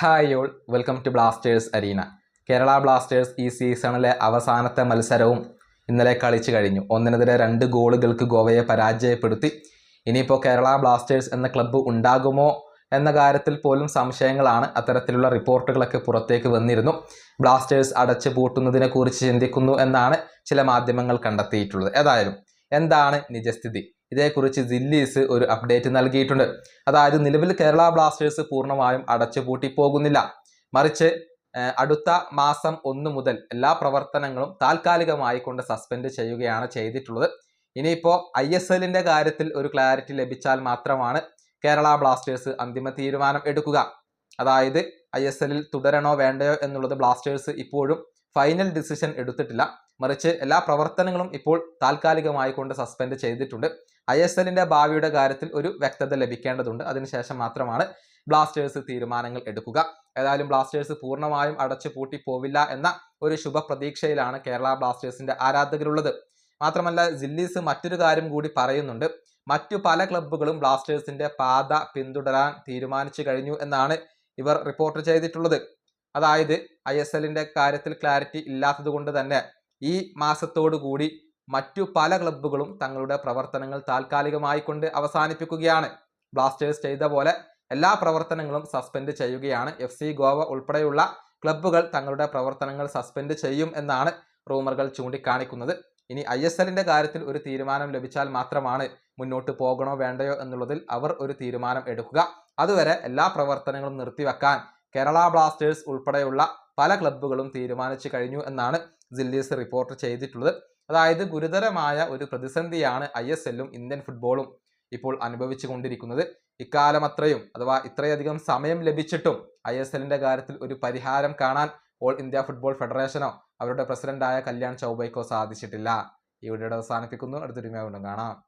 Hi all, welcome to Blasters arena. Kerala Blasters ഈ സീസണിലെ അവസാനത്തെ മത്സരവും ഇന്നലെ കളിച്ചു കഴിഞ്ഞു. 1-2 ഗോളുകൾക്ക് ഗോവയെ പരാജയപ്പെടുത്തി. ഇനിയിപ്പോൾ കേരള ബ്ലാസ്റ്റേഴ്സ് എന്ന ക്ലബ്ബ് ഉണ്ടാകുമോ എന്ന കാര്യത്തിൽ പോലും സംശയങ്ങളാണ്. അത്തരത്തിലുള്ള റിപ്പോർട്ടുകളൊക്കെ പുറത്തേക്ക് വന്നിരുന്നു. ബ്ലാസ്റ്റേഴ്സ് അടച്ചു പൂട്ടുന്നതിനെ കുറിച്ച് ചിന്തിക്കുന്നു എന്നാണ് ചില മാധ്യമങ്ങൾ കണ്ടെത്തിയിട്ടുള്ളത്. ഏതായാലും എന്താണ് നിജസ്ഥിതി? ഇതേക്കുറിച്ച് സില്ലീസ് ഒരു അപ്ഡേറ്റ് നൽകിയിട്ടുണ്ട്. അതായത് നിലവിൽ കേരള ബ്ലാസ്റ്റേഴ്സ് പൂർണ്ണമായും അടച്ചുപൂട്ടി പോകുന്നില്ല. മറിച്ച് അടുത്ത മാസം 1 മുതൽ എല്ലാ പ്രവർത്തനങ്ങളും താൽക്കാലികമായി കൊണ്ട് സസ്പെൻഡ് ചെയ്യുകയാണ് ചെയ്തിട്ടുള്ളത്. ഇനിയിപ്പോൾ ISLന്റെ കാര്യത്തിൽ ഒരു ക്ലാരിറ്റി ലഭിച്ചാൽ മാത്രമാണ് കേരള ബ്ലാസ്റ്റേഴ്സ് അന്തിമ തീരുമാനം എടുക്കുക. അതായത് ISLൽ തുടരണോ വേണ്ടയോ എന്നുള്ളത് ബ്ലാസ്റ്റേഴ്സ് ഇപ്പോഴും ഫൈനൽ ഡിസിഷൻ എടുത്തിട്ടില്ല. മറിച്ച് എല്ലാ പ്രവർത്തനങ്ങളും ഇപ്പോൾ താൽക്കാലികമായി കൊണ്ട് സസ്പെൻഡ് ചെയ്തിട്ടുണ്ട്. ISLന്റെ ഭാവിയുടെ കാര്യത്തിൽ ഒരു വ്യക്തത ലഭിക്കേണ്ടതുണ്ട്. അതിനുശേഷം മാത്രമാണ് ബ്ലാസ്റ്റേഴ്സ് തീരുമാനങ്ങൾ എടുക്കുക. ഏതായാലും ബ്ലാസ്റ്റേഴ്സ് പൂർണ്ണമായും അടച്ചു പൂട്ടി പോവില്ല എന്ന ഒരു ശുഭ പ്രതീക്ഷയിലാണ് കേരള ബ്ലാസ്റ്റേഴ്സിന്റെ ആരാധകരുള്ളത്. മാത്രമല്ല സില്ലീസ് മറ്റൊരു കാര്യം കൂടി പറയുന്നുണ്ട്. മറ്റു പല ക്ലബ്ബുകളും ബ്ലാസ്റ്റേഴ്സിന്റെ പാത പിന്തുടരാൻ തീരുമാനിച്ചു കഴിഞ്ഞു എന്നാണ് ഇവർ റിപ്പോർട്ട് ചെയ്തിട്ടുള്ളത്. അതായത് ISLന്റെ കാര്യത്തിൽ ക്ലാരിറ്റി ഇല്ലാത്തത് കൊണ്ട് തന്നെ ഈ മാസത്തോടു കൂടി മറ്റു പല ക്ലബ്ബുകളും തങ്ങളുടെ പ്രവർത്തനങ്ങൾ താൽക്കാലികമായി കൊണ്ട് അവസാനിപ്പിക്കുകയാണ്. ബ്ലാസ്റ്റേഴ്സ് ചെയ്ത പോലെ എല്ലാ പ്രവർത്തനങ്ങളും സസ്പെൻഡ് ചെയ്യുകയാണ്. FC ഗോവ ഉൾപ്പെടെയുള്ള ക്ലബ്ബുകൾ തങ്ങളുടെ പ്രവർത്തനങ്ങൾ സസ്പെൻഡ് ചെയ്യും എന്നാണ് റൂമറുകൾ ചൂണ്ടിക്കാണിക്കുന്നത്. ഇനി ISLന്റെ കാര്യത്തിൽ ഒരു തീരുമാനം ലഭിച്ചാൽ മാത്രമാണ് മുന്നോട്ട് പോകണോ വേണ്ടയോ എന്നുള്ളതിൽ അവർ ഒരു തീരുമാനം എടുക്കുക. അതുവരെ എല്ലാ പ്രവർത്തനങ്ങളും നിർത്തിവെക്കാൻ കേരള ബ്ലാസ്റ്റേഴ്സ് ഉൾപ്പെടെയുള്ള പല ക്ലബ്ബുകളും തീരുമാനിച്ചു കഴിഞ്ഞു എന്നാണ് സില്ലീസ് റിപ്പോർട്ട് ചെയ്തിട്ടുള്ളത്. അതായത് ഗുരുതരമായ ഒരു പ്രതിസന്ധിയാണ് ISLും ഇന്ത്യൻ ഫുട്ബോളും ഇപ്പോൾ അനുഭവിച്ചു കൊണ്ടിരിക്കുന്നത്. ഇക്കാലം അത്രയും അഥവാ ഇത്രയധികം സമയം ലഭിച്ചിട്ടും ISLന്റെ കാര്യത്തിൽ ഒരു പരിഹാരം കാണാൻ ഓൾ ഇന്ത്യ ഫുട്ബോൾ ഫെഡറേഷനോ അവരുടെ പ്രസിഡന്റായ കല്യാൺ ചൗബയ്ക്കോ സാധിച്ചിട്ടില്ല. ഈ വീഡിയോ അവസാനിപ്പിക്കുന്നു. അടുത്തൊരു വീണ്ടും കാണാം.